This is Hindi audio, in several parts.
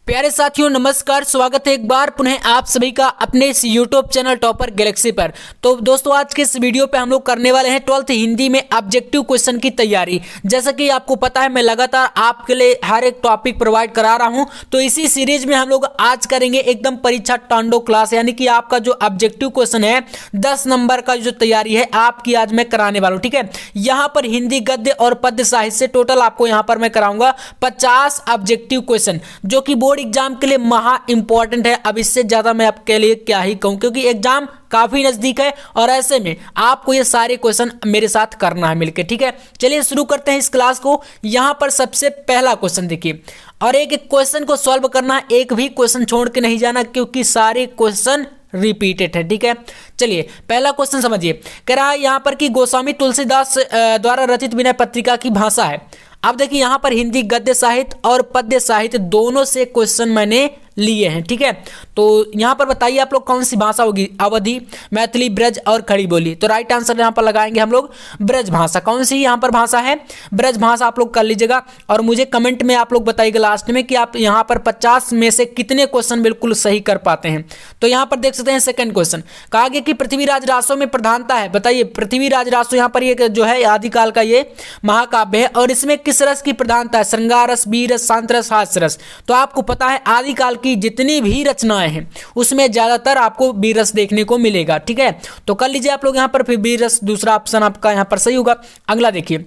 प्यारे साथियों नमस्कार, स्वागत है एक बार पुनः आप सभी का अपने इस YouTube चैनल टॉपर गैलेक्सी पर। तो दोस्तों आज के इस वीडियो पे हम लोग करने वाले हैं 12th हिंदी में ऑब्जेक्टिव क्वेश्चन की तैयारी। जैसा कि आपको पता है मैं लगातार आपके लिए हर एक टॉपिक प्रोवाइड करा रहा हूं, तो इसी सीरीज में हम लोग आज करेंगे एकदम परीक्षा टांडो क्लास, यानी कि आपका जो ऑब्जेक्टिव क्वेश्चन है 10 नंबर का जो तैयारी है आपकी आज मैं कराने वाला हूँ। ठीक है, यहाँ पर हिंदी गद्य और पद्य साहित्य से टोटल आपको यहाँ पर मैं कराऊंगा 50 ऑब्जेक्टिव क्वेश्चन, जो कि बोर्ड एग्जाम के लिए महा इंपॉर्टेंट है। अब इससे ज्यादा मैं आपके लिए क्या ही कहूं, क्योंकि एग्जाम काफी नजदीक है और ऐसे में आपको ये सारे क्वेश्चन मेरे साथ करना है मिलकर। ठीक है, चलिए शुरू करते हैं इस क्लास को। यहां पर सबसे पहला क्वेश्चन देखिए, और एक एक क्वेश्चन को सॉल्व करना है, एक भी क्वेश्चन छोड़ के नहीं जाना, क्योंकि सारे क्वेश्चन रिपीटेड है। ठीक है, चलिए पहला क्वेश्चन समझिए। कह रहा है यहां पर कि गोस्वामी तुलसीदास द्वारा रचित विनय पत्रिका की भाषा है। अब देखिए यहां पर हिंदी गद्य साहित्य और पद्य साहित्य दोनों से क्वेश्चन मैंने लिए हैं। ठीक है, तो यहां पर बताइए आप लोग कौन सी भाषा होगी, अवधी, मैथिली, ब्रज और खड़ी बोली। तो राइट आंसर यहां पर लगाएंगे हम लोग ब्रज भाषा। कौन सी यहां पर भाषा है, ब्रज भाषा आप लोग कर लीजिएगा। और मुझे कमेंट में आप लोग बताइएगा लास्ट में कि आप यहां पर 50 में से कितने क्वेश्चन बिल्कुल सही कर पाते हैं। तो यहां पर देख सकते हैं सेकंड क्वेश्चन, कहा गया कि पृथ्वीराज रासों में प्रधानता है। बताइए पृथ्वीराज रासो यहाँ पर ये जो है आदिकाल का ये महाकाव्य है, और इसमें किस रस की प्रधानता है, श्रृंगार रस, वीर रस, शांत रस, हास्य रस। तो आपको पता है आदिकाल की जितनी भी रचनाएं हैं उसमें ज्यादातर आपको वीर रस देखने को मिलेगा। ठीक है, तो कर लीजिए आप लोग यहां पर फिर वीर रस, दूसरा ऑप्शन आपका यहां पर सही होगा। अगला देखिए,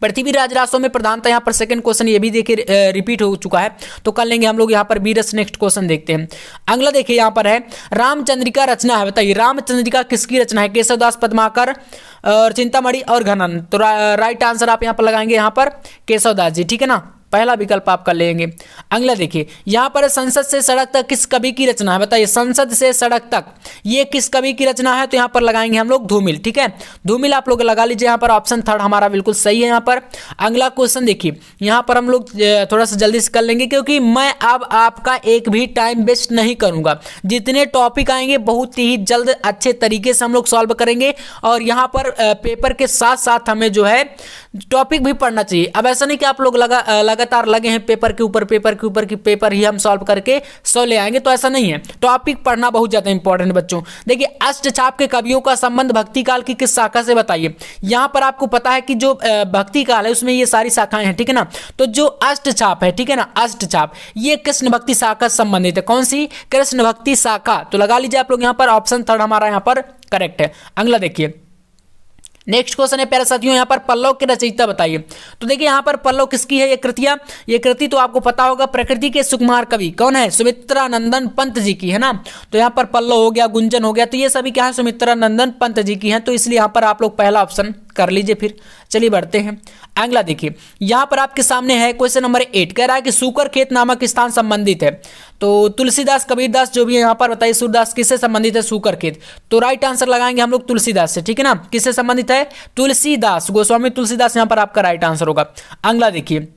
पृथ्वीराज रासों में प्रधानता, यहां पर सेकंड क्वेश्चन ये भी देखिए रिपीट हो चुका है, तो कर लेंगे हम लोग यहां पर वीर रस। नेक्स्ट क्वेश्चन देखते हैं। अगला देखिए यहां पर है रामचंद्रिका रचना है। बताइए रामचंद्रिका किसकी रचना है, केशवदास, पद्माकर और चिंतामणि और घनानंद। तो राइट आंसर आप यहां पर लगाएंगे यहां पर केशवदास जी। ठीक है ना, पहला विकल्प आप कर लेंगे। अगला देखिए यहां पर संसद से सड़क तक किस कवि की रचना है। बताइए संसद से सड़क तक ये किस कवि की रचना है, तो यहां पर लगाएंगे हम लोग धूमिल। ठीक है, धूमिल आप लोग लगा लीजिए, यहां पर ऑप्शन थर्ड हमारा बिल्कुल सही है। यहां पर अगला क्वेश्चन देखिए, यहां पर हम लोग थोड़ा सा जल्दी से कर लेंगे, क्योंकि मैं अब आपका एक भी टाइम वेस्ट नहीं करूंगा। जितने टॉपिक आएंगे बहुत ही जल्द अच्छे तरीके से हम लोग सॉल्व करेंगे, और यहां पर पेपर के साथ साथ हमें जो है टॉपिक भी पढ़ना चाहिए। अब ऐसा नहीं कि आप लोग लगातार लगे हैं पेपर के ऊपर की पेपर ही हम सॉल्व करके 100 ले आएंगे, तो ऐसा नहीं है। टॉपिक पढ़ना बहुत ज्यादा इंपॉर्टेंट बच्चों। देखिए अष्टछाप के कवियों का संबंध भक्ति काल की किस शाखा से, बताइए। यहां पर आपको पता है कि जो भक्ति काल है उसमें ये सारी शाखाएं हैं। ठीक है ना, तो जो अष्टछाप है, ठीक है ना, अष्टछाप ये कृष्ण भक्ति शाखा से संबंधित है। कौन सी, कृष्ण भक्ति शाखा। तो लगा लीजिए आप लोग यहां पर ऑप्शन थर्ड हमारा यहां पर करेक्ट है। अगला देखिए नेक्स्ट क्वेश्चन है प्यारे साथियों, यहाँ पर पल्लव के रचयिता बताइए। तो देखिए यहाँ पर पल्लव किसकी है ये कृतियां, ये कृति तो आपको पता होगा प्रकृति के सुकुमार कवि कौन है, सुमित्रा नंदन पंत जी की है ना। तो यहाँ पर पल्लव हो गया, गुंजन हो गया, तो ये सभी क्या है सुमित्रा नंदन पंत जी की हैं, तो इसलिए यहाँ पर आप लोग पहला ऑप्शन कर लीजिए। फिर चलिए बढ़ते हैं। अगला देखिए यहाँ पर आपके सामने है क्वेश्चन नंबर 8, कह रहा है कि सूकर खेत नामक स्थान संबंधित है। तो तुलसीदास, कबीरदास जो भी है यहाँ पर बताइए सूरदास किससे संबंधित है, सूकर खेत। तो राइट आंसर लगाएंगे हम लोग तुलसीदास से। ठीक है ना, किससे संबंधित है, तुलसीदास, गोस्वामी तुलसीदास यहाँ पर आपका राइट आंसर होगा। अगला देखिए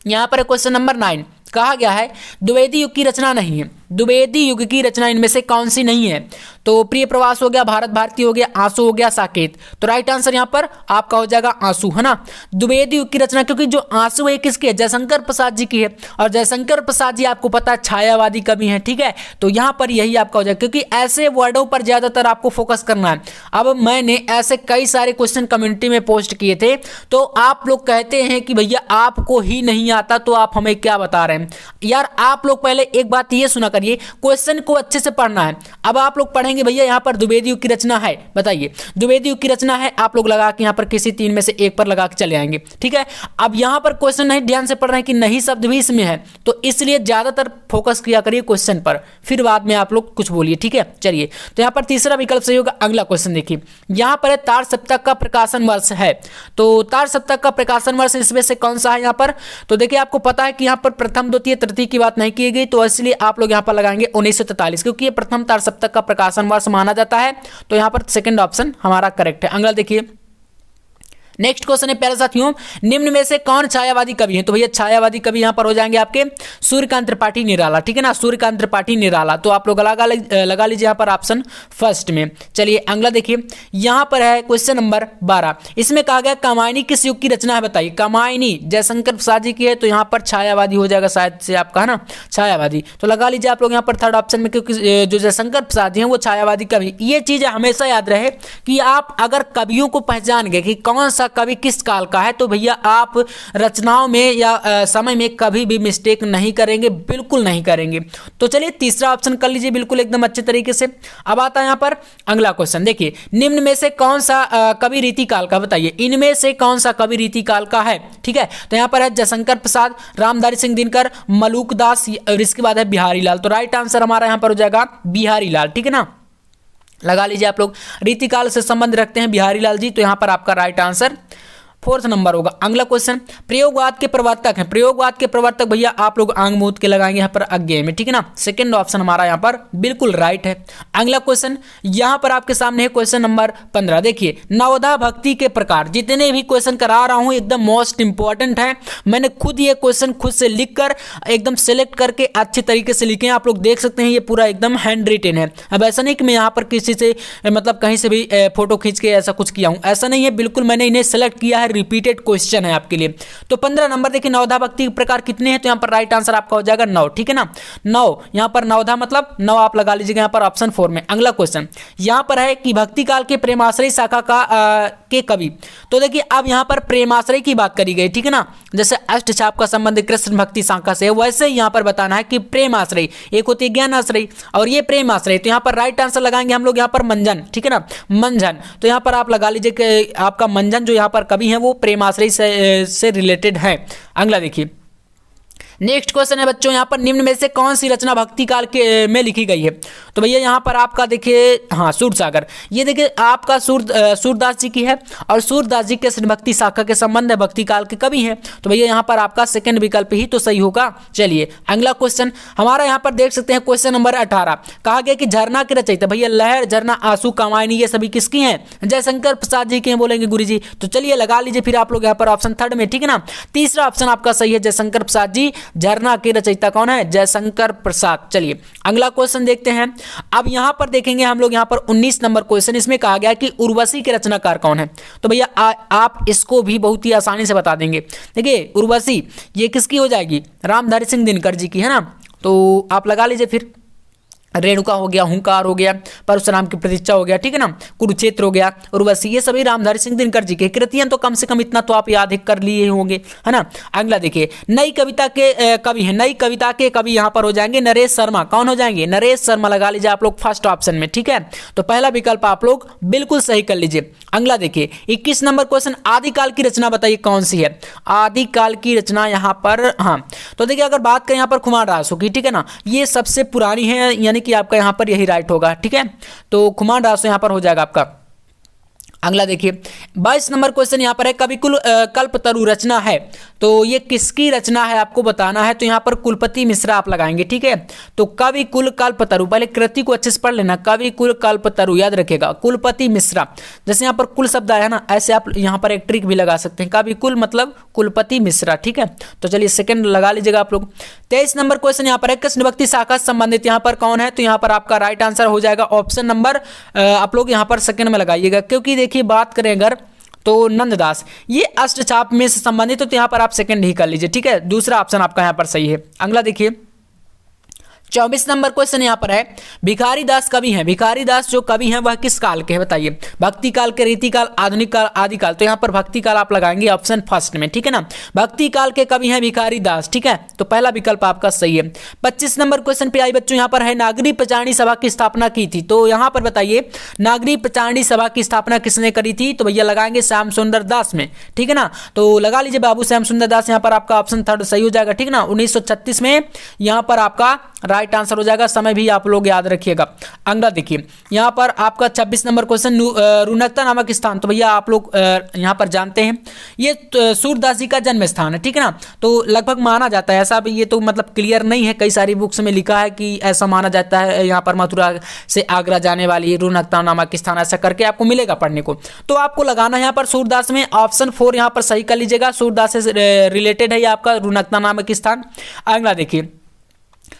यहाँ पर क्वेश्चन नंबर 9, कहा गया है द्विवेदी युग की रचना नहीं है। द्विवेदी युग की रचना इनमें से कौन सी नहीं है। तो प्रिय प्रवास हो गया, भारत भारती हो गया, आंसू हो गया, साकेत। तो राइट आंसर यहाँ पर आपका हो जाएगा आंसू, है ना। द्विवेदी युग की रचना, क्योंकि जो आंसू है किसकी है, जयशंकर प्रसाद जी की है, और जयशंकर प्रसाद जी आपको पता है छायावादी कवि हैं। ठीक है, तो यहाँ पर यही आपका हो जाएगा, क्योंकि ऐसे वर्डों पर ज्यादातर आपको फोकस करना है। अब मैंने ऐसे कई सारे क्वेश्चन कम्युनिटी में पोस्ट किए थे, तो आप लोग कहते हैं कि भैया आपको ही नहीं आता तो आप हमें क्या बता रहे हैं। यार आप लोग पहले एक बात ये सुना करिए, क्वेश्चन को अच्छे से पढ़ना है। अब आप लोग पढ़ेंगे भैया यहाँ पर द्विवेदी युग की रचना है, बताइए द्विवेदी युग की रचना है, आप लोग लगा के यहाँ पर किसी 3 में से एक पर लगा के चले आएंगे। ठीक है, अब यहाँ पर क्वेश्चन नहीं ध्यान से पढ़ रहे हैं कि नहीं शब्द भी इसमें है, तो इसलिए ज्यादातर फोकस किया करिए क्वेश्चन पर, फिर बाद में आप लोग कुछ बोलिए। ठीक है, चलिए तो यहाँ पर तीसरा विकल्प सही होगा। अगला क्वेश्चन देखिए, यहाँ पर है तार सप्तक का प्रकाशन वर्ष है। तो तार सप्तक का प्रकाशन वर्ष इसमें से कौन सा है यहाँ पर। तो देखिए आपको पता है कि यहाँ पर प्रथम द्वितीय तृतीय की बात नहीं की गई, तो इसलिए आप लोग यहाँ पर लगाएंगे 1943, क्योंकि ये प्रथम तार सप्तक का प्रकाशन वर्ष माना जाता है। तो यहाँ पर सेकंड ऑप्शन हमारा करेक्ट है। अगला देखिए नेक्स्ट क्वेश्चन है प्यारे साथियों, निम्न में से कौन छायावादी कवि है? तो भैया छायावादी कवि यहाँ पर हो जाएंगे आपके सूर्यकांत त्रिपाठी निराला, ठीक है ना, सूर्यकांत त्रिपाठी निराला। तो आप लोग लगा लीजिए यहाँ पर ऑप्शन फर्स्ट में। चलिए अगला देखिए, यहाँ पर है क्वेश्चन नंबर 12। इसमें कहा गया कामायनी किस युग की रचना है? बताइए। कामायनी जयशंकर प्रसाद जी की है, तो यहाँ पर छायावादी हो जाएगा शायद से आपका, है ना, छायावादी। तो लगा लीजिए आप लोग यहाँ पर थर्ड ऑप्शन में, क्योंकि जो जयशंकर प्रसाद जी हैं वो छायावादी कवि। ये चीज़ हमेशा याद रहे कि आप अगर कवियों को पहचान गए कि कौन सा कवि किस काल का है, तो भैया आप रचनाओं में या समय में कभी भी मिस्टेक नहीं करेंगे, बिल्कुल नहीं करेंगे। तो चलिए तीसरा ऑप्शन कर लीजिए बिल्कुल एकदम अच्छे तरीके से। अब आता है यहाँ पर अगला क्वेश्चन, देखिए निम्न में से कौन सा कवि रीति काल का? बताइए इनमें से कौन सा कवि रीति काल का है, ठीक है। तो यहाँ पर है जयशंकर प्रसाद, रामधारी सिंह दिनकर, मलूक दास, और इसके बाद है बिहारी लाल। तो राइट आंसर हमारा यहाँ पर हो जाएगा बिहारी लाल, ठीक है ना। लगा लीजिए आप लोग रीतिकाल से संबंध रखते हैं बिहारी लाल जी, तो यहाँ पर आपका राइट आंसर फोर्थ नंबर होगा। अगला क्वेश्चन, प्रयोगवाद के प्रवर्तक हैं। प्रयोगवाद के प्रवर्तक भैया आप लोग आंग मूत के लगाएंगे यहाँ पर अज्ञेय में, ठीक है ना। सेकंड ऑप्शन हमारा यहाँ पर बिल्कुल राइट है। अगला क्वेश्चन यहाँ पर आपके सामने है क्वेश्चन नंबर 15। देखिए नवोदय भक्ति के प्रकार, जितने भी क्वेश्चन करा रहा हूँ एकदम मोस्ट इंपॉर्टेंट है। मैंने खुद ये क्वेश्चन खुद से लिख कर एकदम सेलेक्ट करके अच्छे तरीके से लिखे हैं, आप लोग देख सकते हैं ये पूरा एकदम हैंड रिटेन है। अब ऐसा नहीं कि मैं यहाँ पर किसी से मतलब कहीं से भी फोटो खींच के ऐसा कुछ किया हूँ, ऐसा नहीं है, बिल्कुल मैंने इन्हें सेलेक्ट किया है, रिपीटेड क्वेश्चन है आपके लिए। तो 15 नंबर देखिए नवोदय भक्ति के प्रकार कितने हैं? तो यहाँ पर राइट आंसर आपका हो जाएगा 9, ठीक है ना। 9 यहाँ पर नवोदय मतलब 9 आप लगा लीजिएगा यहाँ पर ऑप्शन 4 में। अगला क्वेश्चन यहाँ पर है कि भक्ति काल के प्रेमाश्रय शाखा का के कवि। तो देखिए अब यहाँ पर प्रेमाश्रय की बात करी गई, ठीक है ना। जैसे अष्टचाप का संबंध कृष्ण भक्ति शाखा से है, वैसे ही यहाँ पर बताना है कि प्रेमाश्रय, एक होती है ज्ञान आश्रय और ये प्रेमाश्रय। तो यहाँ पर राइट आंसर लगाएंगे हम लोग यहाँ पर मंजन, ठीक है ना, मंजन। तो यहाँ पर आप लगा लीजिए कि आपका मंजन जो यहाँ पर कवि है वो प्रेमाश्रय से रिलेटेड है। अगला देखिए नेक्स्ट क्वेश्चन है बच्चों, यहाँ पर निम्न में से कौन सी रचना भक्ति काल के में लिखी गई है? तो भैया यहाँ पर आपका देखिए हाँ सूरसागर, ये देखिए आपका सूरदास जी की है और सूरदास जी के भक्ति शाखा के संबंध है, भक्ति काल के कवि हैं। तो भैया यहाँ पर आपका सेकंड विकल्प ही तो सही होगा। चलिए अगला क्वेश्चन हमारा यहाँ पर देख सकते हैं क्वेश्चन नंबर 18। कहा गया कि झरना के रचयिता, भैया लहर, झरना, आंसू, कामायनी ये सभी किसकी हैं? जयशंकर प्रसाद जी के हैं बोलेंगे गुरु जी। तो चलिए लगा लीजिए फिर आप लोग यहाँ पर ऑप्शन थर्ड में, ठीक है ना। तीसरा ऑप्शन आपका सही है, जयशंकर प्रसाद जी। झरना के रचयिता कौन है? जयशंकर प्रसाद। चलिए अगला क्वेश्चन देखते हैं। अब यहां पर देखेंगे हम लोग यहाँ पर 19 नंबर क्वेश्चन, इसमें कहा गया कि उर्वशी के रचनाकार कौन है? तो भैया आप इसको भी बहुत ही आसानी से बता देंगे। देखिए उर्वशी ये किसकी हो जाएगी? रामधारी सिंह दिनकर जी की, है ना। तो आप लगा लीजिए फिर रेणुका हो गया, हुंकार हो गया, परशुराम की प्रतीक्षा हो गया, ठीक है ना, कुरुक्षेत्र हो गया, उर्वशी, ये सभी रामधारी सिंह दिनकर जी के कृतियां। तो कम से कम इतना तो आप याद कर लिए होंगे, है ना। अगला देखिए नई कविता के कवि हैं, नई कविता के कवि यहाँ पर हो जाएंगे नरेश शर्मा। कौन हो जाएंगे? नरेश शर्मा लगा लीजिए आप लोग फर्स्ट ऑप्शन में, ठीक है। तो पहला विकल्प आप लोग बिल्कुल सही कर लीजिए। अगला देखिए 21 नंबर क्वेश्चन, आदिकाल की रचना बताइए कौन सी है? आदिकाल की रचना यहाँ पर, हाँ तो देखिए अगर बात करें यहाँ पर खुमान रासो की, ठीक है ना, ये सबसे पुरानी है, यानी कि आपका यहाँ पर यही राइट होगा, ठीक है। तो खुमान रासो यहाँ पर हो जाएगा आपका। अगला देखिए 22 नंबर क्वेश्चन यहाँ पर है कविकुल कल्पतरु रचना है, तो ये किसकी रचना है आपको बताना है। तो यहाँ पर कुलपति मिश्रा आप लगाएंगे, ठीक है। तो कविकुल कल्पतरु, पहले कृति को अच्छे से पढ़ लेना, कविकुल कल्पतरु याद रखेगा, कुलपति मिश्रा। जैसे यहाँ पर कुल शब्द आया ना, ऐसे आप यहाँ पर एक ट्रिक भी लगा सकते हैं, कविकुल मतलब कुलपति मिश्रा, ठीक है। तो चलिए सेकंड लगा लीजिएगा आप लोग। 23 नंबर क्वेश्चन यहाँ पर है कृष्ण भक्ति शाखा से संबंधित यहाँ पर कौन है? तो यहाँ पर आपका राइट आंसर हो जाएगा ऑप्शन नंबर आप लोग यहाँ पर सेकंड में लगाइएगा, क्योंकि देखिए बात करें अगर तो नंददास ये अष्टचाप में से संबंधित, तो यहाँ पर आप सेकंड ही कर लीजिए, ठीक है। दूसरा ऑप्शन आपका यहाँ पर सही है। अगला देखिए 24 नंबर क्वेश्चन यहाँ पर है भिखारी दास कवि हैं। भिखारी दास जो कवि हैं वह किस काल के हैं बताइए? भक्ति काल के, रीति काल, आधुनिक काल, आदि काल। तो यहाँ पर भक्ति काल आप लगाएंगे ऑप्शन फर्स्ट में, ठीक है ना। भक्ति काल के कवि हैं भिखारी दास, ठीक है। तो पहला विकल्प आपका सही है। 25 नंबर क्वेश्चन पे आई बच्चों, यहाँ पर है नागरी प्रचारणी सभा की स्थापना की थी। तो यहाँ पर बताइए नागरी प्रचारणी सभा की स्थापना किसने करी थी? तो भैया लगाएंगे श्याम सुंदर दास में, ठीक है ना। तो लगा लीजिए बाबू श्याम सुंदर दास, यहाँ पर आपका ऑप्शन थर्ड सही हो जाएगा, ठीक है ना। 1936 में यहाँ पर आपका राइट आंसर हो जाएगा। समय भी आप लोग याद रखिएगा। अगला देखिए, यहाँ पर आपका 26 नंबर क्वेश्चन, रुनकता नामक स्थान, तो भैया आप लोग यहाँ पर जानते हैं ये सूरदास जी का जन्म स्थान है, ठीक है ना। तो लगभग माना जाता है ऐसा भी, ये तो मतलब क्लियर नहीं है, कई सारी बुक्स में लिखा है कि ऐसा माना जाता है। यहाँ पर मथुरा से आगरा जाने वाली रुनकता नामक स्थान, ऐसा करके आपको मिलेगा पढ़ने को। तो आपको लगाना है यहाँ पर सूरदास में, ऑप्शन 4 यहाँ पर सही कर लीजिएगा। सूरदास से रिलेटेड है ये आपका रुनकता नामक स्थान। अगला देखिए,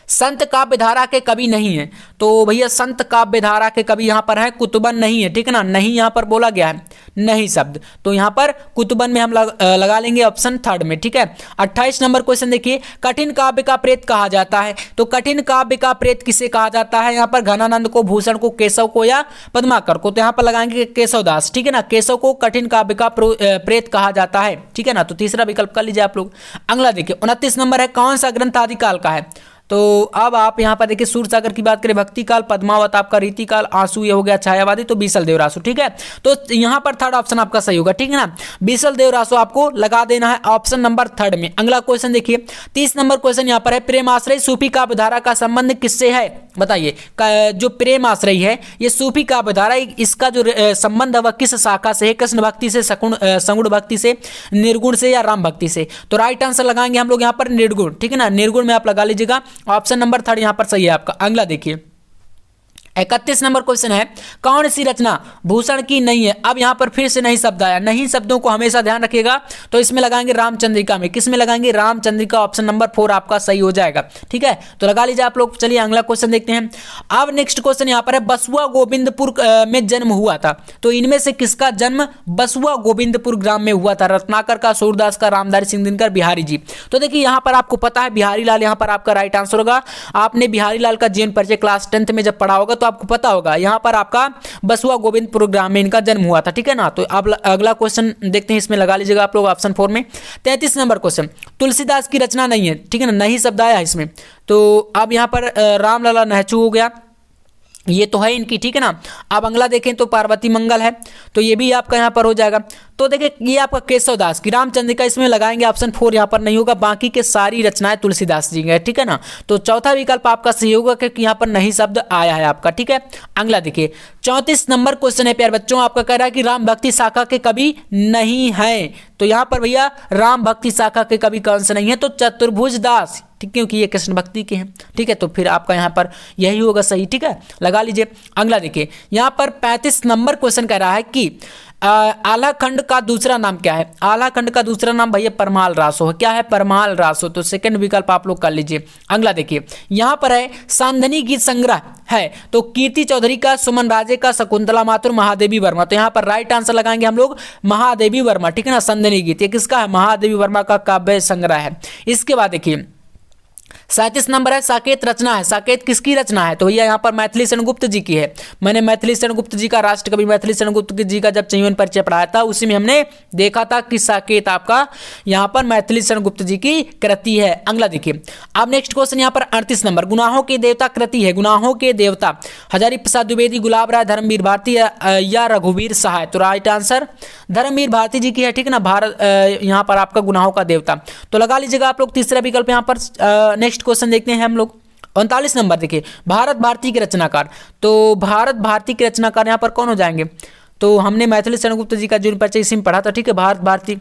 संत काव्य धारा के कवि नहीं है, तो भैया संत काव्य धारा के कवि यहाँ पर है कुतुबन नहीं है, ठीक है ना। नहीं यहाँ पर बोला गया है, नहीं शब्द, तो यहाँ पर कुतुबन में हम लगा लेंगे ऑप्शन 3 में, ठीक है। 28 नंबर क्वेश्चन देखिए, कठिन काव्य का प्रेत कहा जाता है, तो कठिन काव्य का प्रेत किसे कहा जाता है? यहाँ पर घनानंद को, भूषण को, केशव को या पद्माकर को, तो यहाँ पर लगाएंगे केशवदास, ठीक है ना। केशव को कठिन काव्य का प्रेत कहा जाता है, ठीक है ना। तो तीसरा विकल्प कर लीजिए आप लोग। अगला देखिए 29 नंबर है, कौन सा ग्रंथ आदिकाल का है? तो अब आप यहाँ पर देखिए, सूरसागर की बात करें, भक्ति काल, पद्मावत आपका रीतिकाल, आंसू ये हो गया छायावादी, तो बीसल देवरासु, ठीक है। तो यहाँ पर 3rd ऑप्शन आपका सही होगा, ठीक है ना। बीसल देवरासु आपको लगा देना है ऑप्शन नंबर 3 में। अगला क्वेश्चन देखिए, 30 नंबर क्वेश्चन यहाँ पर है, प्रेम आश्रय सूफी काव्य धारा का संबंध किससे है? बताइए, जो प्रेम आश्रय है ये सूफी काव्य धारा, इसका जो संबंध है वह किस शाखा से है? कृष्ण भक्ति से, सगुण भक्ति से, निर्गुण से या राम भक्ति से? तो राइट आंसर लगाएंगे हम लोग यहाँ पर निर्गुण, ठीक है ना। निर्गुण में आप लगा लीजिएगा, ऑप्शन नंबर 3 यहां पर सही है आपका। अगला देखिए 31 नंबर क्वेश्चन है, कौन सी रचना भूषण की नहीं है? अब यहां पर फिर से नहीं शब्द आया, नहीं शब्दों को हमेशा ध्यान रखिएगा। तो इसमें लगाएंगे रामचंद्रिका में, किस में लगाएंगे? रामचंद्रिका, ऑप्शन नंबर 4 आपका सही हो जाएगा, ठीक है। तो लगा लीजिए आप लोग। चलिए अगला क्वेश्चन देखते हैं। अब नेक्स्ट क्वेश्चन यहां पर है, बसुआ गोविंदपुर में जन्म हुआ था, तो इनमें से किसका जन्म बसुआ गोविंदपुर ग्राम में हुआ था? रत्नाकर का, सूरदास का, रामधारी सिंह दिनकर, बिहारी जी। तो देखिए यहां पर आपको पता है बिहारी लाल यहाँ पर आपका राइट आंसर होगा। आपने बिहारी लाल का जीवन परिचय क्लास 10th में जब पढ़ा होगा तो आपको पता होगा, यहाँ पर आपका बसुआ गोविंदपुर ग्राम में इनका जन्म हुआ था, ठीक है ना। तो अब अगला क्वेश्चन देखते हैं, इसमें लगा लीजिएगा आप लोग ऑप्शन 4 में। 33 नंबर क्वेश्चन, तुलसीदास की रचना नहीं है, ठीक है ना, नहीं शब्द आया है इसमें। तो अब यहाँ पर रामलला नहचू हो गया, ये तो है इनकी, ठीक है ना। अब अगला देखें तो पार्वती मंगल है, तो ये भी आपका यहाँ पर हो जाएगा। तो देखिए ये आपका केशवदास की, रामचंद्रिका इसमें लगाएंगे ऑप्शन 4 यहाँ पर नहीं होगा, बाकी के सारी रचनाएं तुलसीदास जी के, ठीक है ना। तो चौथा विकल्प आपका सही होगा क्योंकि यहाँ पर नहीं शब्द आया है आपका, ठीक है। अगला देखिए 34 नंबर क्वेश्चन है प्यारे बच्चों, आपका कह रहा है कि राम भक्ति शाखा के कवि नहीं है, तो यहाँ पर भैया राम भक्ति शाखा के कवि कौन से नहीं है? तो चतुर्भुज दास, ठीक, क्योंकि ये कृष्ण भक्ति के हैं, ठीक है। तो फिर आपका यहाँ पर यही होगा सही, ठीक है, लगा लीजिए। अगला देखिए यहाँ पर 35 नंबर क्वेश्चन कह रहा है कि आला खंड का दूसरा नाम क्या है? आला खंड का दूसरा नाम भैया परमाल रासो है। क्या है? परमाल रासो। तो सेकंड विकल्प आप लोग कर लीजिए। अगला देखिए यहाँ पर है सांधनी गीत संग्रह है, तो कीर्ति चौधरी का, सुमन राजे का, शकुंतला माथुर, महादेवी वर्मा। तो यहाँ पर राइट आंसर लगाएंगे हम लोग महादेवी वर्मा, ठीक है ना। सांधनी गीत ये किसका है? महादेवी वर्मा का काव्य संग्रह है। इसके बाद देखिए 37 नंबर है, साकेत रचना है। साकेत किसकी रचना है? तो भैया यहाँ पर मैथिली सेनगुप्त जी की है। मैंने मैथिली सेनगुप्त जी का, राष्ट्रकवि मैथिली सेनगुप्त जी का जब जीवन परिचय पढ़ाया था उसी में हमने देखा था कि साकेत आपका यहाँ पर मैथिली सेनगुप्त जी की कृति है। अगला देखिए अब नेक्स्ट क्वेश्चन यहाँ पर 38 नंबर, गुनाहों के देवता कृति है। गुनाहों के देवता हजारी प्रसाद द्विवेदी, गुलाब राय, धर्मवीर भारती या रघुवीर सहाय। तो राइट आंसर धर्मवीर भारती जी की है, ठीक है ना। भारत यहाँ पर आपका गुनाहों का देवता, तो लगा लीजिएगा आप लोग तीसरा विकल्प। यहाँ पर नेक्स्ट क्वेश्चन देखते हैं हम लोग 39 नंबर देखिए, भारत भारती के रचनाकार। तो भारत भारती के रचनाकार यहाँ पर कौन हो जाएंगे? तो हमने मैथिली सेनगुप्त जी का जीवन परिचय इसी में पढ़ा था, ठीक है। भारत भारती,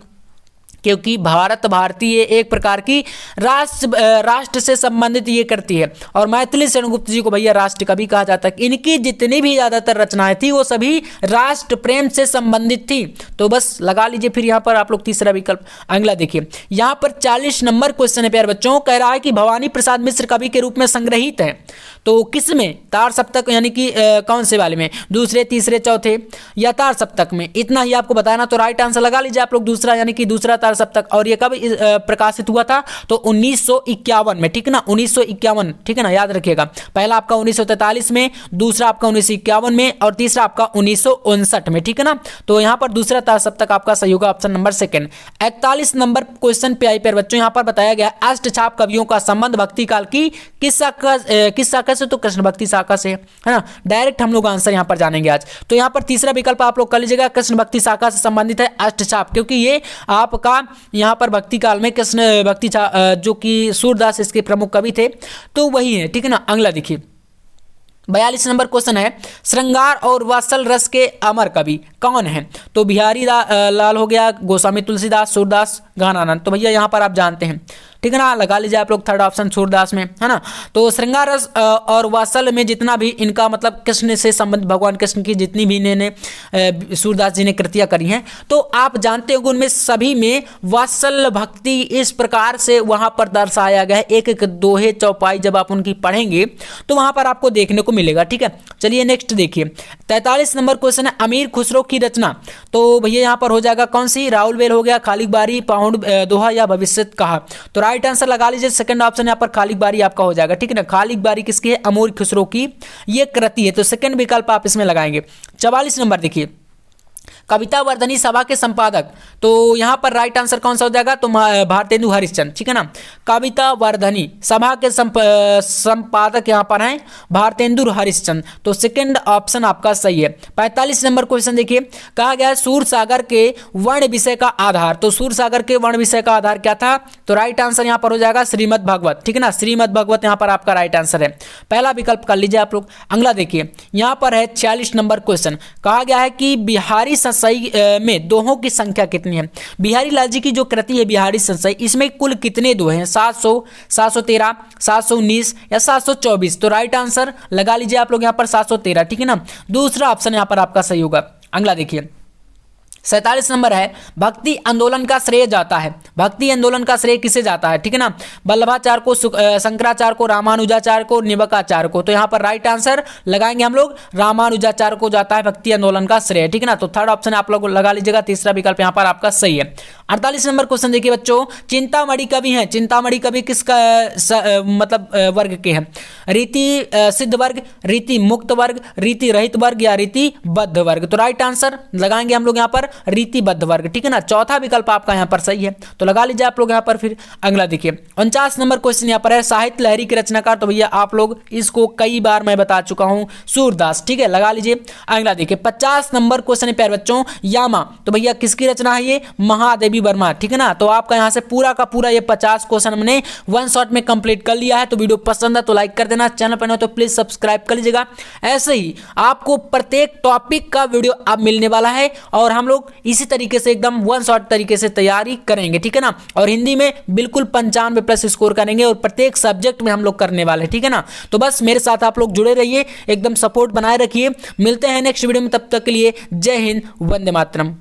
क्योंकि भारत भारती ये एक प्रकार की राष्ट्र से संबंधित ये करती है, और मैथिली सेनगुप्त जी को भैया राष्ट्र कवि कहा जाता है। इनकी जितनी भी ज्यादातर रचनाएं थी वो सभी राष्ट्र प्रेम से संबंधित थी। तो बस लगा लीजिए फिर यहाँ पर आप लोग तीसरा विकल्प। अगला देखिए यहाँ पर 40 नंबर क्वेश्चन है प्यारे बच्चों, कह रहा है कि भवानी प्रसाद मिश्र कवि के रूप में संग्रहित है, तो किस में? तार सप्तक, यानी कि कौन से वाले में? दूसरे, तीसरे, चौथे या तार सप्तक में? इतना ही आपको बताना। तो राइट आंसर लगा लीजिए आप लोग दूसरा, यानी कि दूसरा तार सप्तक। और ये कब प्रकाशित हुआ था? तो 1951 में, ठीक है ना। 1951, ठीक है ना, याद रखिएगा। पहला आपका 1943 में, दूसरा आपका 1951 में, और तीसरा आपका 1959 में, ठीक है ना। तो यहाँ पर दूसरा तार सप्तक आपका सही होगा, option number second. 41 number question पे आई प्यारे बच्चों, यहाँ पर बताया गया अष्टछाप कवियों का संबंध भक्ति काल की किस शाखा से? तो कृष्ण भक्ति शाखा से, है ना। डायरेक्ट हम लोग आंसर यहाँ पर जानेंगे आज। तो यहाँ पर तीसरा विकल्प आप लोग कर लीजिएगा, कृष्ण भक्ति शाखा से संबंधित है अष्टछाप, क्योंकि ये आपका था यहाँ पर भक्ति काल में कृष्ण भक्ति जो कि सूरदास इसके प्रमुख कवि थे, तो वही है, ठीक है ना। अगला देखिए 42 नंबर क्वेश्चन है, श्रृंगार और वात्सल रस के अमर कवि कौन है? तो बिहारी लाल हो गया, गोस्वामी तुलसीदास, सूरदास, गहनानंद। तो भैया यहाँ पर आप जानते हैं, ठीक है ना, लगा लीजिए आप लोग थर्ड ऑप्शन सूरदास में, है ना। तो श्रृंगार रस और वात्सल में जितना भी इनका मतलब कृष्ण से संबंध, भगवान कृष्ण की जितनी भी इन्होंने सूरदास जी ने कृतियाँ करी हैं, तो आप जानते होंगे उनमें सभी में वात्सल भक्ति इस प्रकार से वहाँ पर दर्शाया गया है। एक एक दोहे चौपाई जब आप उनकी पढ़ेंगे तो वहाँ पर आपको देखने को मिलेगा, ठीक है। चलिए नेक्स्ट देखिए 43 नंबर क्वेश्चन है, अमीर खुसरो की रचना। तो भैया यहाँ पर हो जाएगा कौन सी? राउल बेल हो गया, खालिक बारी, पाउंड दोहा या भविष्य कहा। तो राइट आंसर लगा लीजिए सेकंड ऑप्शन यहाँ पर खालिक बारी आपका हो जाएगा, ठीक है ना। खालिक बारी किसकी है? अमीर खुसरो की ये कृति है, तो सेकंड विकल्प आप इसमें लगाएंगे। 44 नंबर देखिए, कविता वर्धनी सभा के संपादक। तो यहाँ पर राइट आंसर कौन सा हो जाएगा? तो भारतेंदु हरिश्चंद्र, ठीक है ना। कविता वर्धनी सभा के संपादक यहाँ पर हैं भारतेंदु हरिश्चंद्र, तो सेकंड ऑप्शन आपका सही है। 45 नंबर क्वेश्चन देखिए, कहा गया है सूरसागर के वर्ण विषय का आधार। तो सूरसागर के वर्ण विषय का आधार क्या था? तो राइट आंसर यहाँ पर हो जाएगा श्रीमद् भागवत, ठीक है ना। श्रीमद् भागवत यहाँ पर आपका राइट आंसर है, पहला विकल्प कर लीजिए आप लोग। अगला देखिए यहाँ पर है 46 नंबर क्वेश्चन, कहा गया है कि बिहारी संशयी में दोहों की संख्या कितनी है? बिहारी लाल जी की जो कृति है बिहारी संशयी, इसमें कुल कितने दोहे हैं? 700, 713, 719 या 724? तो राइट आंसर लगा लीजिए आप लोग यहाँ पर 713, ठीक है ना। दूसरा ऑप्शन यहाँ पर आपका सही होगा। अगला देखिए 47 नंबर है, भक्ति आंदोलन का श्रेय जाता है। भक्ति आंदोलन का श्रेय किसे जाता है? ठीक है ना, वल्लभाचार्य को, शंकराचार्य को, रामानुजाचार्य को, निम्बार्क को। तो यहाँ पर राइट आंसर लगाएंगे हम लोग, रामानुजाचार्य को जाता है भक्ति आंदोलन का श्रेय, ठीक है ना। तो थर्ड ऑप्शन आप लोग लगा लीजिएगा, तीसरा विकल्प यहाँ पर आपका सही है। 48 नंबर क्वेश्चन देखिए बच्चों, चिंतामणि कवि हैं। चिंतामणि कवि किसका मतलब वर्ग के हैं? रीति सिद्ध वर्ग, रीति मुक्त वर्ग, रीति रहित वर्ग या रीति बद्ध वर्ग? तो राइट आंसर लगाएंगे हम लोग यहाँ पर रीतिबद्ध वर्ग, ठीक है ना। चौथा विकल्प आपका यहाँ पर सही है, तो लगा लीजिए आप लोग यहाँ पर। फिर अगला देखिए 49 नंबर क्वेश्चन यहाँ पर है, साहित्य लहरी के रचनाकार। तो भैया आप लोग इसको कई बार मैं बता चुका हूँ, सूरदास, ठीक है, लगा लीजिए। अगला देखिए 50 नंबर क्वेश्चन है प्यारे बच्चों, यामा। तो भैया किसकी रचना है? ये महादेवी वर्मा, ठीक है ना। तो आपका यहाँ से पूरा का पूरा ये 50 क्वेश्चन हमने वन शॉट में कंप्लीट कर लिया है। तो वीडियो पसंद है तो लाइक कर देना, चैनल पर न हो तो प्लीज सब्सक्राइब कर लीजिएगा। ऐसे ही आपको प्रत्येक टॉपिक का वीडियो अब मिलने वाला है और हम लोग इसी तरीके से एकदम वन शॉट तरीके से तैयारी करेंगे, ठीक है ना। और हिंदी में बिल्कुल 95+ स्कोर करेंगे और प्रत्येक सब्जेक्ट में हम लोग करने वाले हैं, ठीक है ना। तो बस मेरे साथ आप लोग जुड़े रहिए, एकदम सपोर्ट बनाए रखिए। मिलते हैं नेक्स्ट वीडियो में, तब तक के लिए जय हिंद, वंदे मातरम।